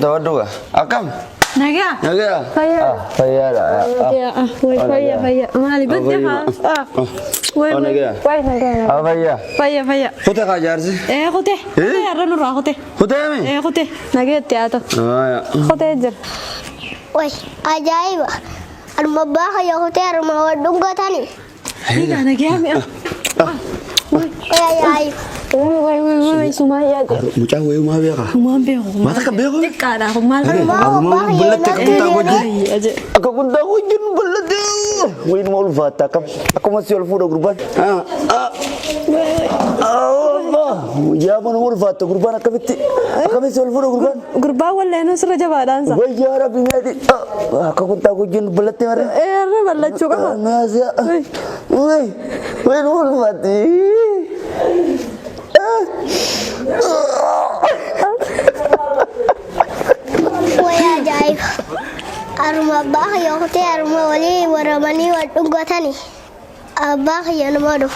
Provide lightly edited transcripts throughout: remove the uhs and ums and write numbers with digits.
أنت ودوه أكم نجا نجا فيا فيا لا وي فيا مالي بدي وي نجا فيا فيا خذ كاجارسي خذه يا رنو را خذه خذ يا مي خذه نجا تياتو خذه جر وي عجائب المباخ يا هوتير ما ودونغا تاني هيك نجا مي وي وي سمايا mucaa wayuu maa beekaa maan beeku maata ka beeku xiqqaadha kun maal armaa ballatte akka kuntaa wajjin akka kuntaa wajjin ballatte wayin ma ulfaata akkuma si ol fuudha gurbaan yaa mana ulfaata gurbaan akkamitti si ol fuudha gurbaan gurbaan walleen sirra jabaadhaan sa wayyaa rabbi meeti akka kuntaa wajjin ballatte mare irra ballachuu qaba naasiya wayin ulfaatti وي عجائب المباخ يا هوتير ما ولي ورماني ودونغا تاني أباخ يا نمادو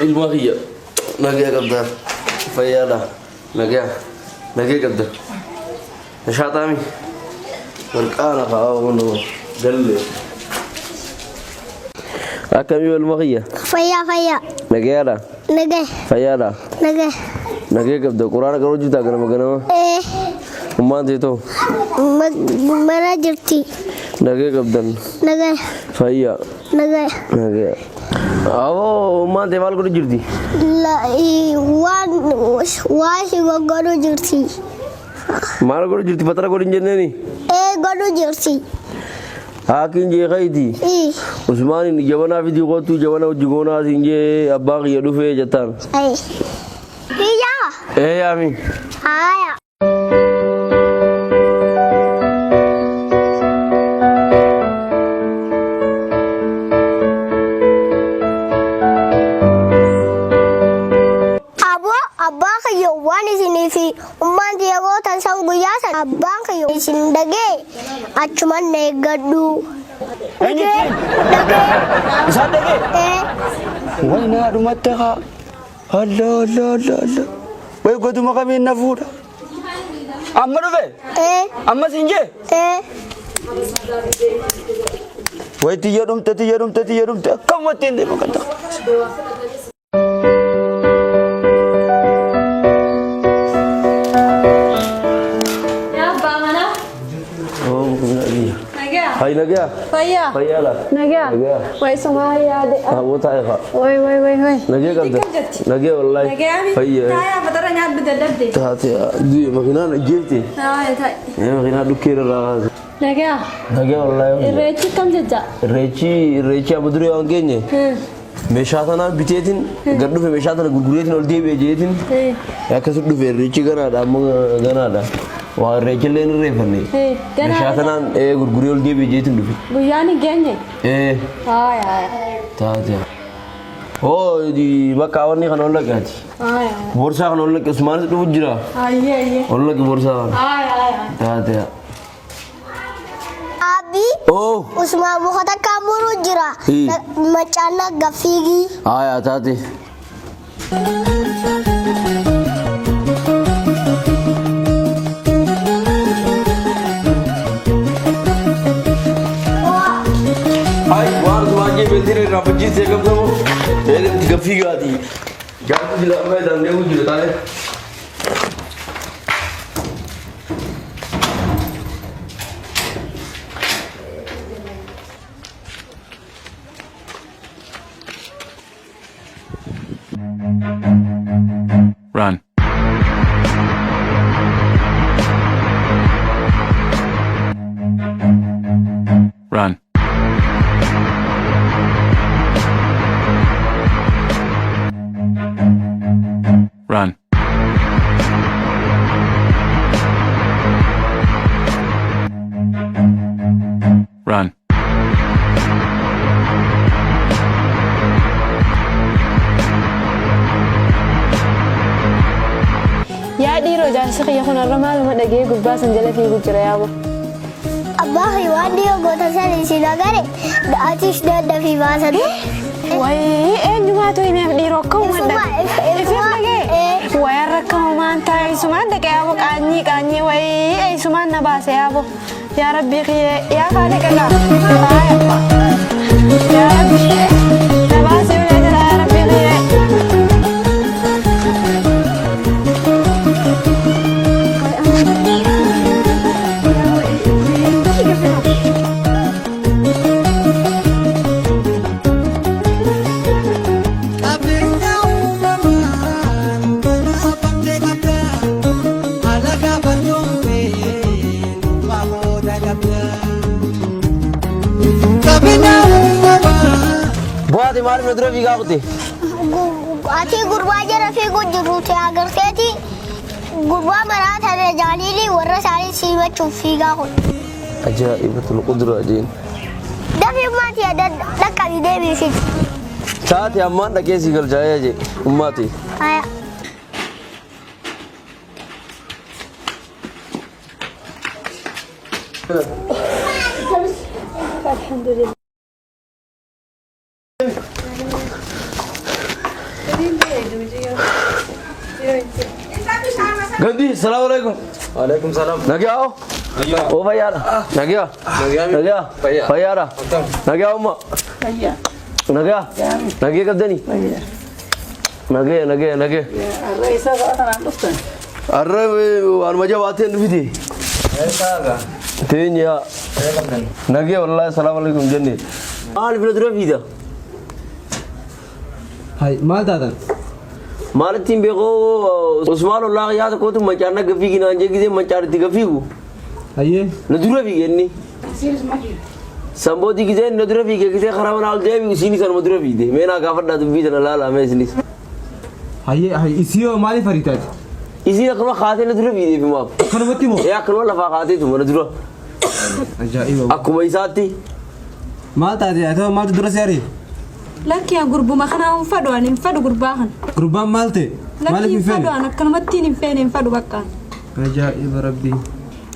المغية نجا قدر فيالا نجا قدر نشاطامي والقانا خاونو قل أكمل المغية فيا نجا فيالا نجا قدر قرآن كروج جدا كنا مكانه وما تيتو ما جرتي نجا قدر فيا نجا أو ما ديوال كروج جدي لا واش غورو جرتي मार करो जिर्ती पत्रा करो इंजन नहीं गड़ो Jersey Hokkien जे खाईती उस्मानी जवाना भी दिखो तू जवाना जुगोना सिंजे अब्बा की यडुफे जतान यामी आया अब्बा का यौवानी सिनीफी उम्मान दियागो तंसंग गुयासन अब्बा का यौ सिंदगे अचमन ने गड्डू दगे इसान दगे वही ना रुमत्ते का अल्लाह वही को तुम कभी न फूटा अम्मा रुपे अम्मा सिंजे वही तियरुम कम मत दे मकता هاي نجا Fayyaa. فيالا Nagaa. Nagaa. Way Soomaaliyaa de. أبو تايخا Way. نجا قبل نجا والله فيا Taayaa fatara nyaat bidadabde. تاتي دي مكينا جبتي Taaya taay. يا مكينا دكير الراس Nagaa. نجا والله Irreechi kam jecha. ريتشي أبو دري أنجني meeshaatana biteetin gad dhufe meeshaatana gurgureetin ol deebi'e jeetin akkasii dhufe reechi ganaadha amma ganaadha waa reechileen reefanne meeshaatanaan gurguree ol deebi'e jeetin dhufe Guyyaani geenye. Haaya. taate di bakka wanni kana ol laqaati Haaya. boorsaa kana ol laqe usmaanis dhufu jira Ayyee. ol laqe boorsaa kana Haaya. taate Abi Usman bukhata kamuru jira macana gafigi aya taate Hai war semuanya bentire rapaji se kamu ele gafigi adi jangan bilang मैं धंधे को जुड़ता है Run. Run. Run. Run. Yaa dhiiroo jaarsi kiyya kun har'a maaluma dhagee gubbaa san jala fiigu jira yaabo. Abbaa hiwaan dhiyoo goota sanii si nagare atiis dadda fi baasate. Wayii eenyumaatu himeef dhiiroo akkuma ifif dhagee. Wayaan rakkamumaan taa'e isumaan dhaqee yaabo qaanyii wayii eessumaan na baase yaabo. Yaa rabbii kiyyee yaa faana qaqqaa. Yaa rabbii na baasee ulee jira yaa rabbii kiyyee. buat imar medro viga hote Ati gurbaa jara fiigu jiruuti agarteeti gurbaa maraa tana jaalili warra isaanii siimachuuf fiigaa kun. ajaa'ibatul qudra ajeen Dafii maatii adda dhaqqabii deebiifit. taate ammaan dhaqee si galchaa'ee je ummaati Haya. Alhamdulillah. gandi assalamualaikum Waalaikumsalam. nagya ao o fayyaadha nagya fayyaadha nagya umma nagya nagee qabdanii nagee arra waanuma jabaateen dhufite teenya nagee wallahi assalamualaikum jenne maal fila dura fiida Hai, maal taatan? maalattiin beekoo usmaan ollaa yaada kootu mancaarna gafiigi naan jeegise mancaaritti gafiigu Hayyee. na dura fiigeenni sambooti giseen na dura fiige gisee karaa manaa ol deebi'u isiini sanuma dura fiide meenaa gaafadhaa dubbii sana laalame isinis Hayyee, isiyoo maaliif ariitaati? isiin akkanuma kaatee na dura fiideef himaaf Kanumatti moo? akkanuma lafaa kaateetuma na dura Ajaa'iba. akkuma isaatti Maal taate yaa ta'u maaltu dura si ariif? Lakkiyaa gurbuma kanaa hin fadhu ani hin fadhu gurbaa kana. Gurbaan maal ta'e? Maaliif Lakki hin hin fadhu feene? ani akkanumattiin hin feene hin fadhu bakka. Ajaa'iba rabbii.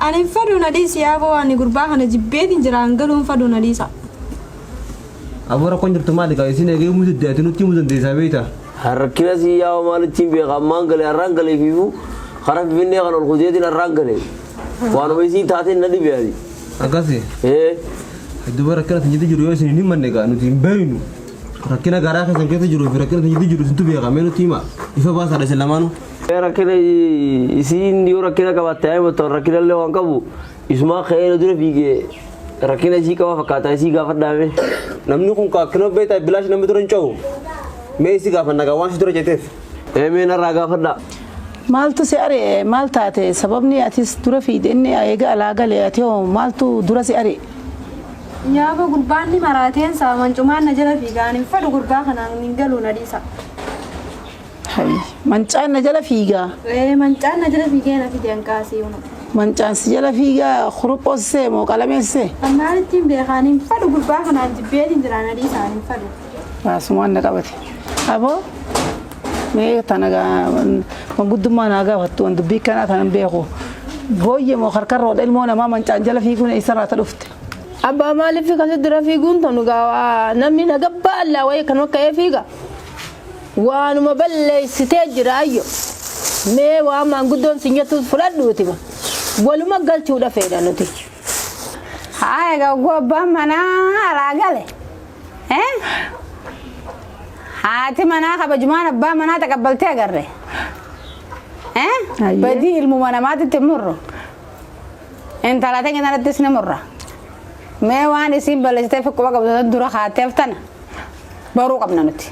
Ani hin fadhu na dhiisi yaaboo ani gurbaa kana jibbeetiin jira hangaluu hin fadhu na dhiisa. Abuura kun jirtu maali kaa isin eegee mutu deetii nutti mutu deesaa beektaa? harrakkina si yaa'u maalittiin beeka ammaan galee harraan galee fiifu karaa finfinnee kan ol kuteetiin harraan galee waanuma isiin taateen na dhibe adi Akkasi. Duba rakkina tanyiti jiru yoo isin hin himanne kaa nuti hin beeynu. Rakkina garaa keessan keessa jiruu fi rakkina tanyiti jiru isintu beeka mee nutti hima. Ifa baasaadha isin lamaanuu. rakkina isiin yoo rakkina qabatte ayee mata rakkina illee waan qabu isumaa ka'ee na dura fiigee rakkina isii qaba fakkaataa isii gaafadhaame. Namni kun akkana beektaa bilaash namni dura hin cahu. Mee isii gaafanna gaa waan si dura jetteef. Mee narraa gaafadhaa. Maaltu si are maal taate sababni atis dura fiide inni eega alaa galee ati hoo maaltu dura si are? Nyaaba gurbaanni maraateen saaman cumaan na jala fiigaan hin fadhu gurbaa kanaan hin galuu na dhiisa. Mancaan na jala fiigaa. Mancaan na jala fiigee na fideen kaasii unu. Mancaan si jala fiigaa kuruphoossee moo qalameessee? Ammaan ittiin beekaan hin fadhu gurbaa kanaan jibbeetiin jira na dhiisaan hin fadhu. Baasumaan na qabate. Aboo mee tanagaa manguddummaa naa gaafattu waan dubbii kanaa tanan beeku. Booyyee moo harkarroodha ilmoo namaa mancaan jala fiiguun eessarraa ta dhufte? Abbaa maaliif kasi dura fiiguun tonu gaa namni na gabbaa allaa wayii kan akka fiiga. Waanuma balleessitee jira ayyo. Mee waan maanguddoon sinyatu fudhadhuuti ba. Waluma galchuudha fedha nuti. Haa egaa abbaan manaa alaa gale. Haati manaa kabajumaan abbaa manaa taqabbaltee agarre. Badii ilmuma namaatitti murru. Intala ta'e kanarrattis ni murra. Mee waan isiin balleessitee fiqquma qabdatan dura haateef tana baruu qabna nuti.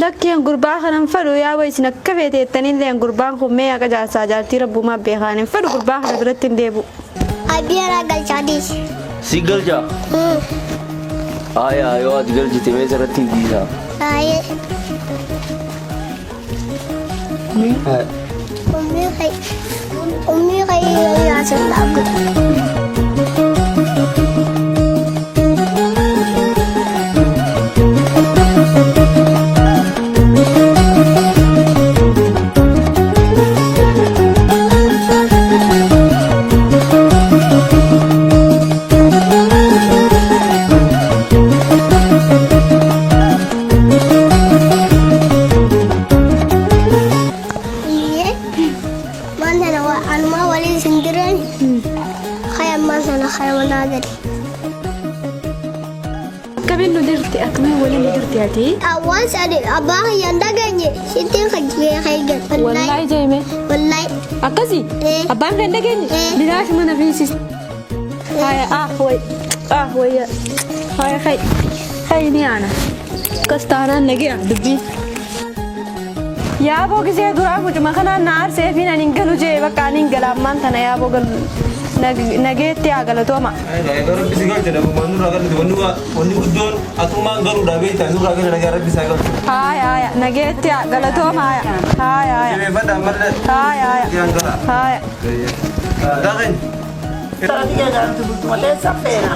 Lakkeen gurbaa kanan fadhu yaa wayi isin akka feeteettaniin leen gurbaan kun mee akka jaarsaa jaartii rabbumaa beekaan hin fadhu gurbaa kana biratti hin deebu. Abiyyaraa galchaadhiis. Si galcha. Aayaa yoo ati galchite mee sirratti hin dhiisaa. Aayee. Ummii kayii yaasan dhaabbatu. Awan sadi abang yang dagangnya, siting kajian. Wallahi jeme. Wallahi. Akasi? Abang kan dagangnya. Bila cuma nabi sis. Hai woi ya. Hai ini ana. Kastanan lagi ah dubi. Ya bo kisi dura aku cuma kana nar sefin aningalu je bakanin galaman tanah ya bo gal nageetti agalatooma. Garuu bisi galcha dhabu mannu ragalti wanni guddoon atumaan garuu dhabee taasisuu ragalcha dhagaa rabbi isaa galcha. Haaya nageetti agalatooma haaya. Jabeeffadha ammallee. Haaya. Yaan gara. Haaya. Daaqin. Taraatiyaa gaantu bultu malee saffeena.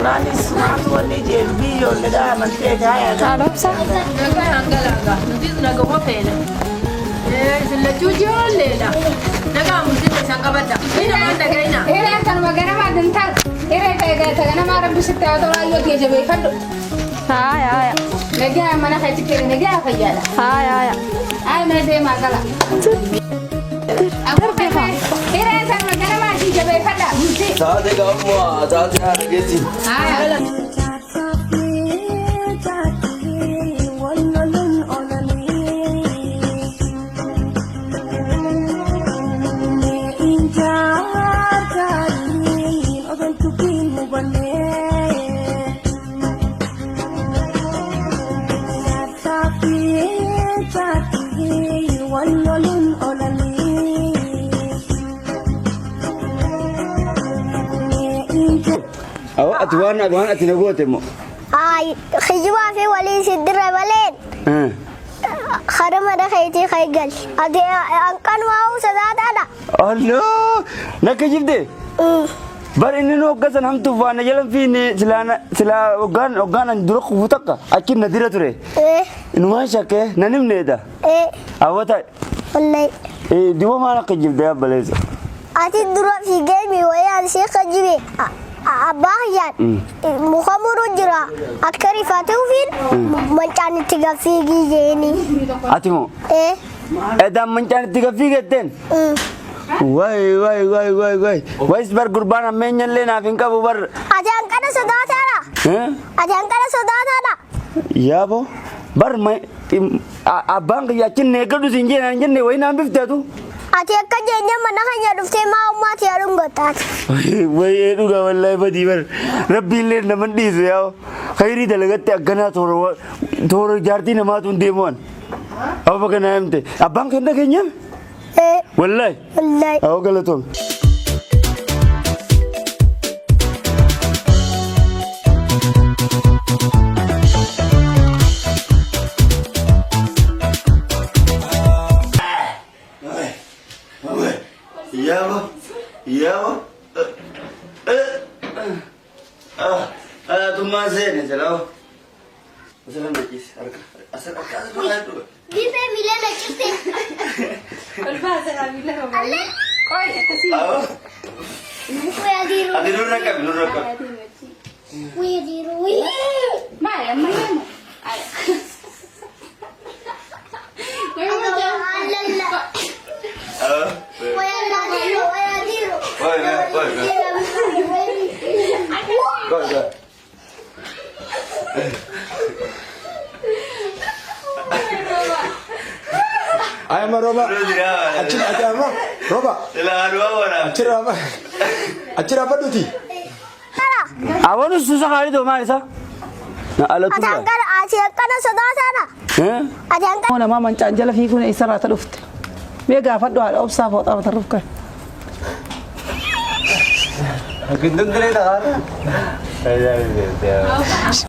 Raanis maatu wanni jeeru biyyoon ledhaa amantee gaaya. Taalobsa. Nagaa hangalaga nuti nagaa feena. Sillachuu ijoolleedha. Nagaa murtii isaan qabadda. Hidhaan dhagayna. Hidhaan kan magana maadantaan. Hiree ta'e tagana maa rabbi sitti haa ta'u raayyoo kee jabeeffadhu. Haaya. Nagaa mana keetti kee nagaa fayyaadha. Haaya. Ay mee deemaa gala. Hiree kan magana maatii jabeeffadha. Taate gaammaa taate haala geessi. ati waan ati nagoote mo. Ay, khijwa fi wali sidra balen. Khadama da khayti khaygal. Ade ankan mau sadada ada. Allah, nakajibde. Bar inni no gasan hamtu faana jalan fiini sila ogan dura kufutakka akin nadira ture. Inuma shake nanimne da. Awata. Wallahi. Diwa mana kajibde ya baleza. Ati dura fi game waya shi kajibe. Abayan mukamuru jira akari fatufin mencani tiga figi jeni atimo edam mencani tiga figi ten wai sebar gurbana menyan le na finka bubar ajang kada saudara ajang kada saudara ya bo bar mai abang yakin ne gadu sinje na jenne wai na bifta tu Ati akka jeenya mana keenya dhuftee maa ummaati yaaduun gotaati. Wayii dhugaa wallaahi badii bar rabbiin illee naman dhiisu yaa khayrii dalagatti akkanaa toora jaartii namaatu hin deemuwan. Abba kana himte abbaan kenna keenya wallaahi awwa galatoom. Yawa, tuh masih nih jalan. Masalah begis, asal itu. Bisa milih lagi sih. Berbahasa kami lah. Koi, kasih. Kuya diru. Adiru rakam. Kuya diru. Maya. Ayo. Kuya Alala. Kuya diru. Ayo ma roba. Acira apa? Roba. Acira apa duti? Awalnya susah kali tuh Maisa. Nah, alat tuh. Atangkar asiakan sudah sana. Atangkar. Mona ma mancanjala fi kuna isara ta dhufte. Mee gaafadhu haadha obsaa fooxaa mata rufka. Gindun kali dah.